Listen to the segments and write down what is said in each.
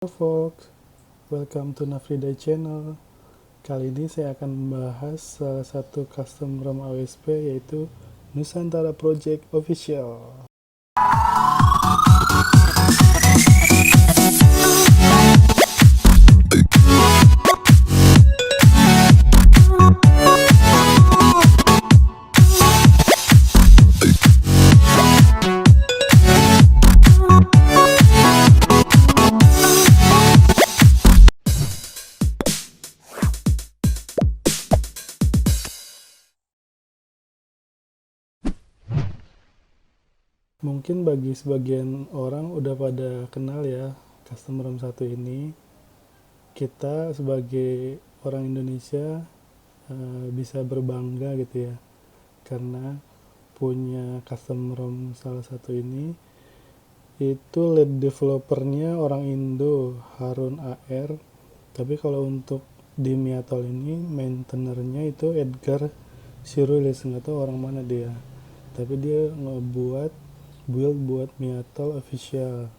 Halo folks, welcome to Nafriday Channel. Kali ini saya akan membahas salah satu custom ROM AWSP yaitu Nusantara Project Official. Mungkin bagi sebagian orang udah pada kenal ya custom ROM 1 ini. Kita sebagai orang Indonesia bisa berbangga gitu ya, karena punya custom ROM salah satu ini. Itu lead developernya orang Indo, Harun AR. Tapi kalau untuk di Miatol ini maintainernya itu Edgar Sirulis, nggak tahu orang mana dia. Tapi dia ngebuat build buat Miatol official.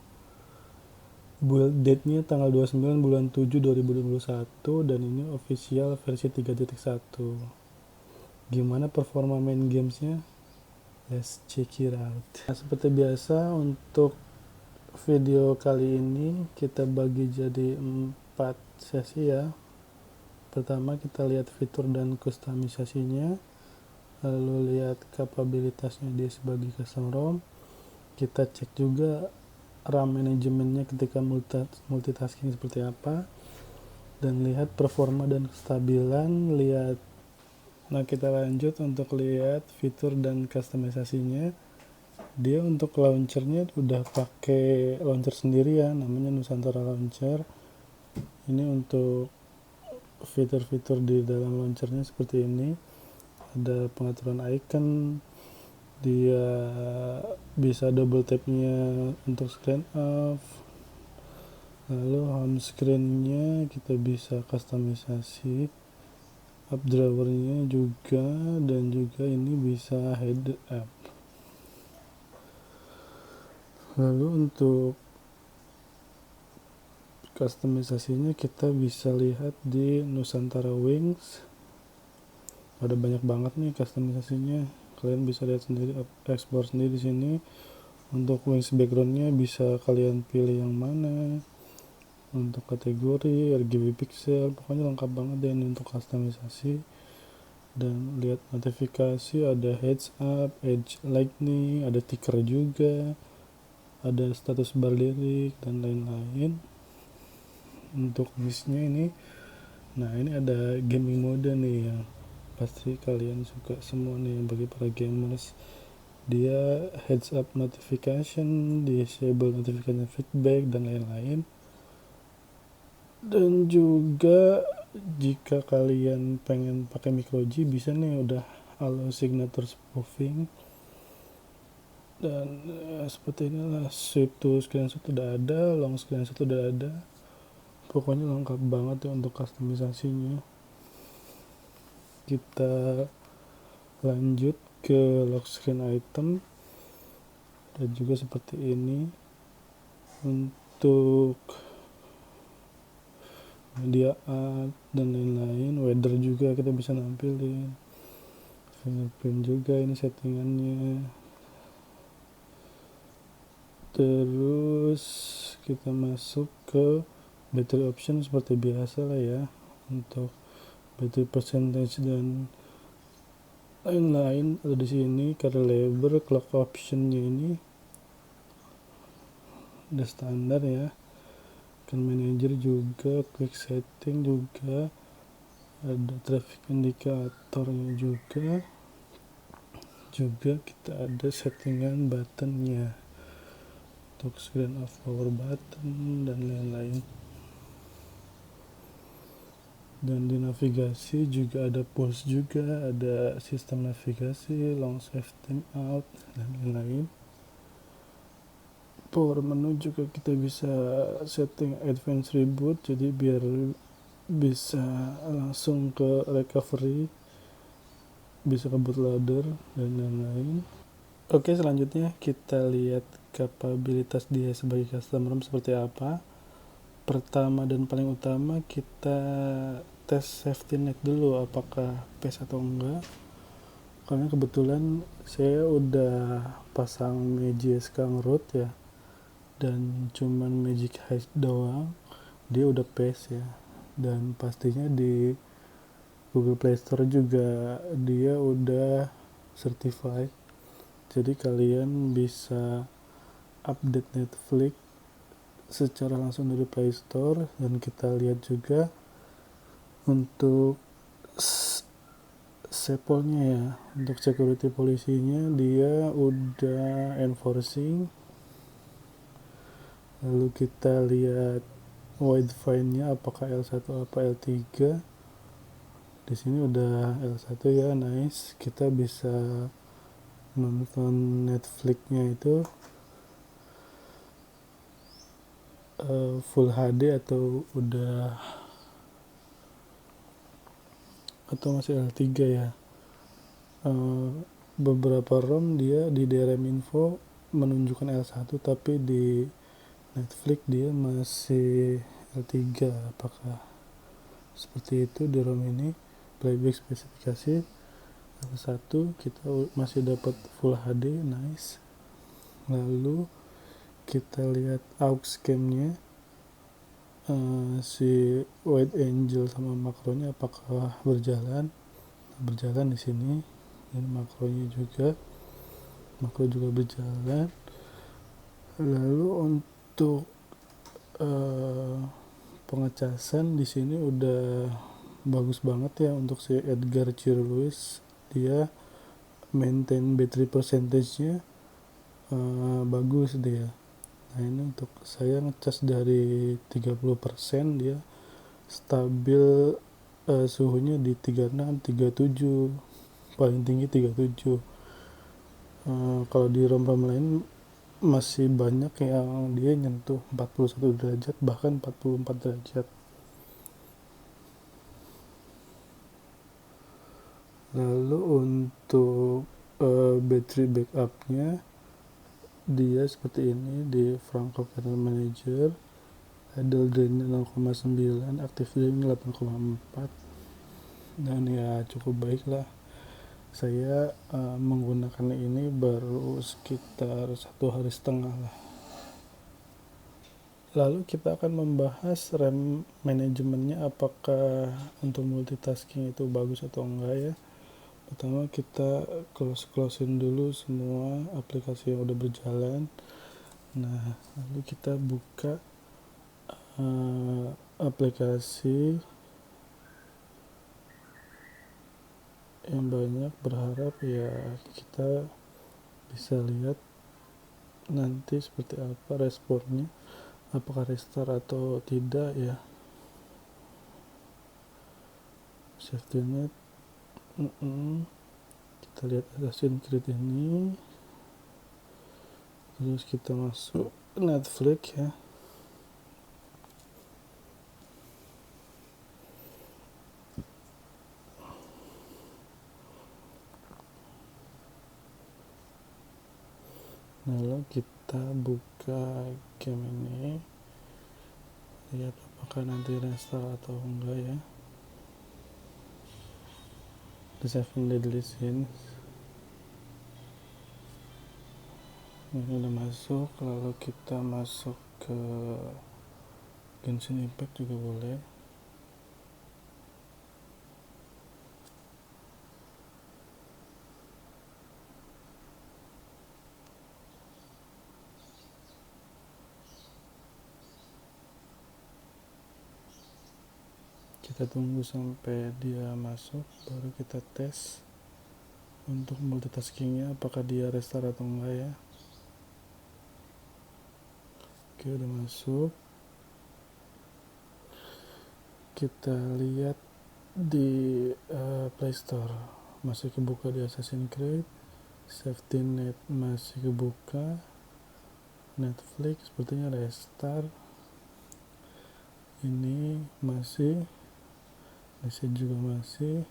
Build date-nya tanggal 29 bulan 7 2021 dan ini official versi 3.1. Gimana performa main gamesnya? Let's check it out. Nah, seperti biasa untuk video kali ini kita bagi jadi 4 sesi ya. Pertama kita lihat fitur dan kustomisasinya, lalu lihat kapabilitasnya dia sebagai custom ROM. Kita cek juga RAM manajemennya ketika multitasking seperti apa, dan lihat performa dan kestabilan. Nah, kita lanjut untuk lihat fitur dan kustomisasinya. Dia untuk launchernya udah pakai launcher sendiri ya, namanya Nusantara Launcher. Ini untuk fitur-fitur di dalam launchernya seperti ini. Ada pengaturan icon, dia bisa double tapnya untuk screen off, lalu home screennya kita bisa customisasi, up drawernya juga, dan juga ini bisa head up. Lalu untuk customisasinya kita bisa lihat di Nusantara Wings. Ada banyak banget nih customisasinya, kalian bisa lihat sendiri, explore sendiri di sini. Untuk wings backgroundnya bisa kalian pilih yang mana, untuk kategori RGB pixel, pokoknya lengkap banget deh ini untuk customisasi. Dan lihat notifikasi, ada heads up, edge lightning, ada ticker juga, ada status bar lirik dan lain-lain. Untuk listnya ini, nah ini ada gaming mode nih yang pasti kalian suka semua nih bagi para gamers. Dia heads up notification, disable notification feedback dan lain-lain. Dan juga jika kalian pengen pakai micro G bisa nih, udah allow signature spoofing. Dan seperti inilah, sweep to screenshot udah ada, long screenshot udah ada. Pokoknya lengkap banget ya untuk customisasinya. Kita lanjut ke lock screen item, dan juga seperti ini. Untuk media art dan lain-lain, weather juga kita bisa nampilin, fingerprint juga ini settingannya. Terus kita masuk ke battery option seperti biasa lah ya, untuk battery percentage dan lain-lain ada di sini. Carry label, clock optionnya ini udah standar ya. Kan manager juga, quick setting juga, ada traffic indicatornya juga kita ada settingan buttonnya untuk screen off power button dan lain-lain. Dan di navigasi juga ada pulse juga, ada sistem navigasi, long save time out dan lain-lain. Power menu juga kita bisa setting advance reboot, jadi biar bisa langsung ke recovery, bisa ke bootloader dan lain-lain. Oke, selanjutnya kita lihat kapabilitas dia sebagai custom ROM seperti apa. pertama dan paling utama kita tes safety net dulu apakah PES atau enggak, karena kebetulan saya udah pasang Magic Skunk Root ya, dan cuman Magic Heist doang, dia udah PES ya, dan pastinya di Google Play Store juga dia udah certified, jadi kalian bisa update Netflix secara langsung dari Play Store. Dan kita lihat juga untuk sepolnya ya, untuk security polisinya dia udah enforcing. Lalu kita lihat wide fine-nya apakah L1 apa L3. Di sini udah L1 ya, nice. Kita bisa nonton Netflix-nya itu full HD atau masih L3 ya. Beberapa ROM dia di DRM info menunjukkan L1, tapi di Netflix dia masih L3. Apakah seperti itu di ROM ini? Playback spesifikasi L1, kita masih dapat full HD, nice. Lalu kita lihat aux cam-nya, si White Angel sama makronya apakah berjalan di sini. Ini makro juga berjalan. Lalu untuk pengecasan di sini udah bagus banget ya. Untuk si Edgar Cheerlewis, dia maintain battery percentage-nya bagus dia. Nah ini untuk saya ngecas dari 30%, dia stabil suhunya di 36, 37, paling tinggi 37. Kalau di ROM-ROM lain masih banyak yang dia nyentuh 41 derajat bahkan 44 derajat. Lalu untuk battery backup-nya dia seperti ini di Franco Kernel Manager. Idle drain 0,9, active drain 8,4, dan ya cukup baik lah. Saya menggunakan ini baru sekitar 1,5 hari lah. Lalu kita akan membahas RAM manajemennya, apakah untuk multitasking itu bagus atau enggak ya. Pertama kita close-in dulu semua aplikasi yang udah berjalan. Nah lalu kita buka aplikasi yang banyak, berharap ya kita bisa lihat nanti seperti apa responnya, apakah restart atau tidak ya. Safety net, kita lihat Assassin's Creed ini, terus kita masuk Netflix ya. Lalu kita buka game ini, lihat apakah nanti restart atau enggak ya. The Seven Deadly Sins ini udah masuk. Lalu kita masuk ke Genshin Impact juga boleh. Kita tunggu sampai dia masuk, baru kita tes untuk multitaskingnya apakah dia restart atau enggak ya. Oke, udah masuk. Kita lihat di Play Store masih kebuka di Assassin's Creed, Safety Net masih kebuka, Netflix sepertinya restart, ini masih juga masih.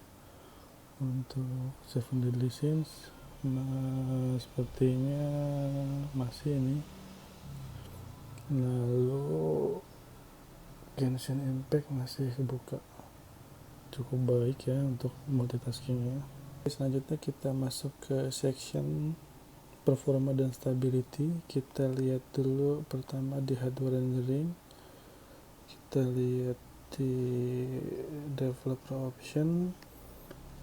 Untuk Seven Deadly Sins sepertinya masih ini. Lalu Genshin Impact masih kebuka cukup baik ya untuk multitaskingnya. Selanjutnya kita masuk ke section performa dan stability. Kita lihat dulu pertama di hardware rendering, kita lihat di developer option,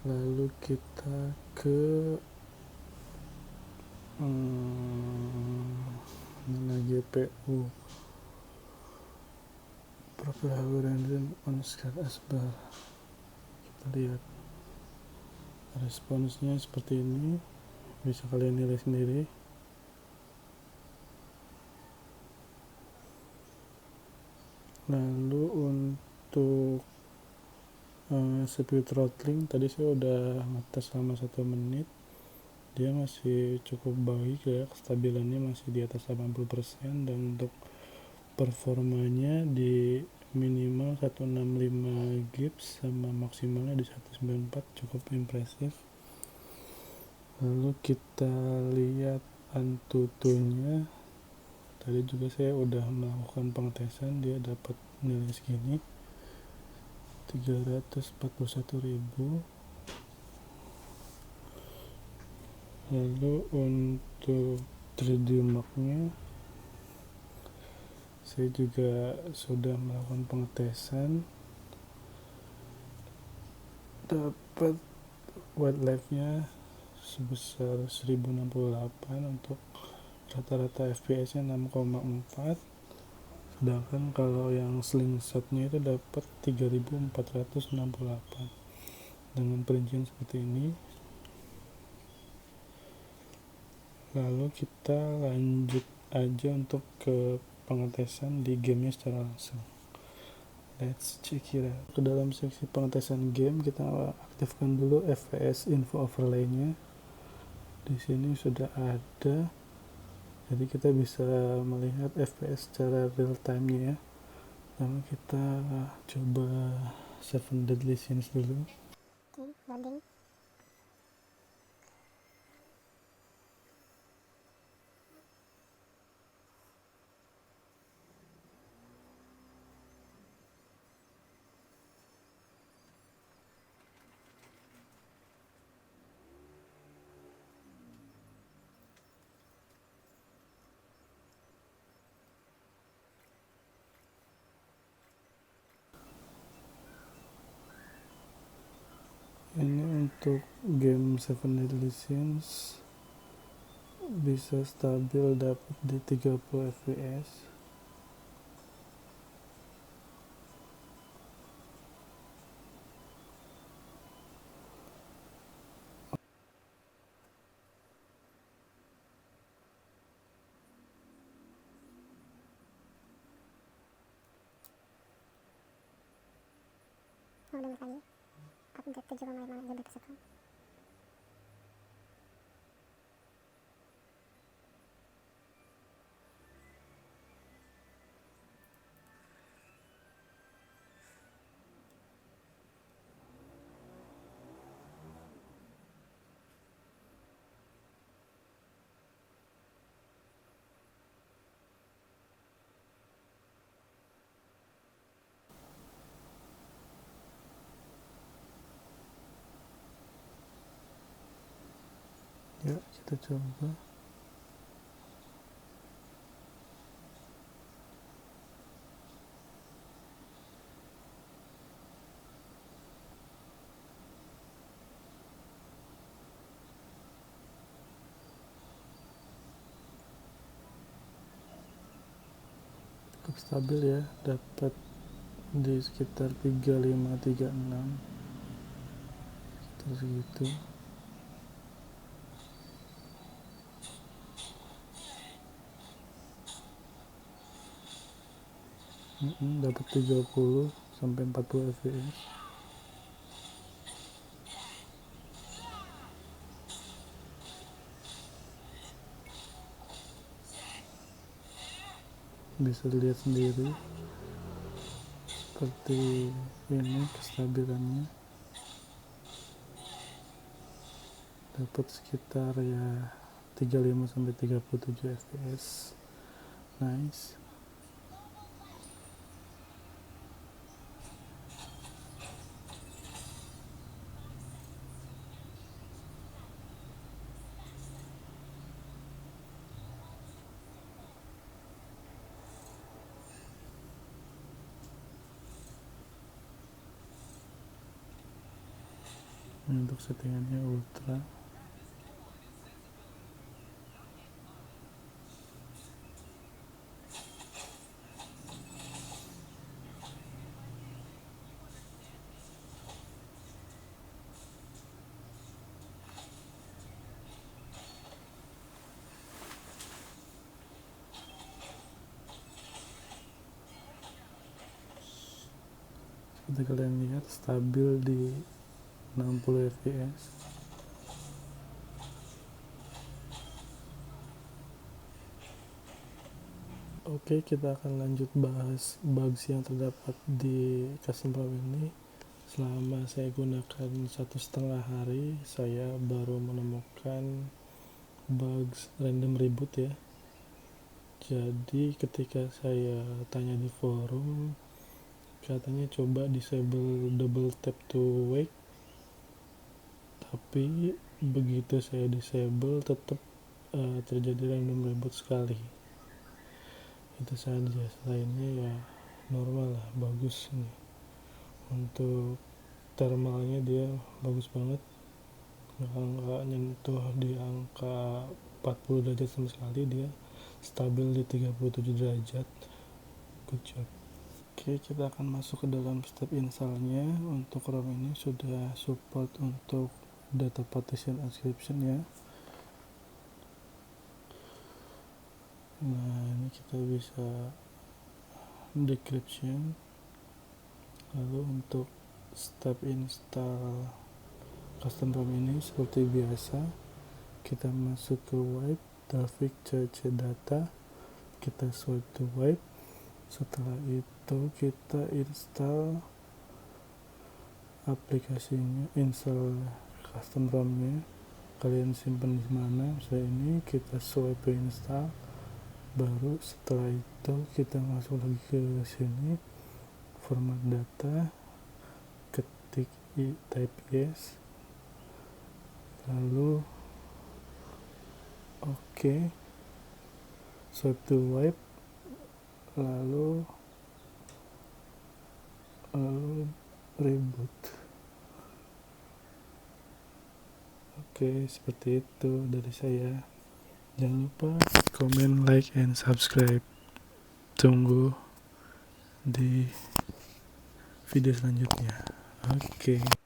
lalu kita ke GPU, profile hardware rendering on scale S bar. Kita lihat responsnya seperti ini, bisa kalian nilai sendiri. Lalu untuk CPU throttling tadi saya udah ngetes selama 1 menit, dia masih cukup baik ya, kestabilannya masih di atas 80%, dan untuk performanya di minimal 165 gips sama maksimalnya di 194, cukup impresif. Lalu kita lihat Antutunya, tadi juga saya udah melakukan pengetesan, dia dapat nilai segini 341.000. Lalu untuk 3D Mark-nya saya juga sudah melakukan pengetesan, dapat wildlife-nya sebesar 1068, untuk rata-rata FPS-nya 6,4, sedangkan kalau yang slingshot-nya itu dapat 3468 dengan perincian seperti ini. Lalu kita lanjut aja untuk ke pengetesan di gamenya secara langsung. Let's check it out. Ke dalam seksi pengetesan game, kita aktifkan dulu FPS info overlay-nya. Di sini sudah ada, jadi kita bisa melihat FPS secara real time-nya ya. Lalu kita coba Seven Deadly Sins dulu. Oke, loading. Ini untuk game Seven Deadly Sins bisa stabil dapat di 30 fps. Udah lagi. Update 7,5 GB per second. Ya, kita coba. Cukup stabil ya, dapat di sekitar 3536, sekitar segitu. Dapat 30 sampai 40 fps. Bisa dilihat sendiri seperti ini kestabilannya, dapat sekitar ya 35 sampai 37 fps. Nice. Ini untuk settingannya ultra. Seperti kalian lihat, stabil di 60 fps. Oke, kita akan lanjut bahas bugs yang terdapat di custom ROM ini. Selama saya gunakan 1,5 hari, saya baru menemukan bugs random reboot ya. Jadi ketika saya tanya di forum, katanya coba disable double tap to wake, tapi begitu saya disable tetap terjadi random reboot sekali. Itu saja, selainnya ya normal lah, bagus nih. Untuk thermalnya dia bagus banget, nggak nyentuh di angka 40 derajat sama sekali, dia stabil di 37 derajat. Good job. Oke, kita akan masuk ke dalam step installnya. Untuk ROM ini sudah support untuk data partition encryption ya. Nah, ini kita bisa decryption. Lalu untuk step install custom ROM ini seperti biasa, kita masuk ke wipe Dalvik CC data, kita swipe to wipe. Setelah itu kita install aplikasinya, install custom ROM-nya. Kalian simpan di mana? Saya ini kita swipe to install. Baru setelah itu kita masuk lagi ke sini, format data, ketik type yes, lalu oke, swipe to wipe, lalu reboot. Oke, seperti itu dari saya. Jangan lupa komen, like, and subscribe. Tunggu di video selanjutnya. Oke.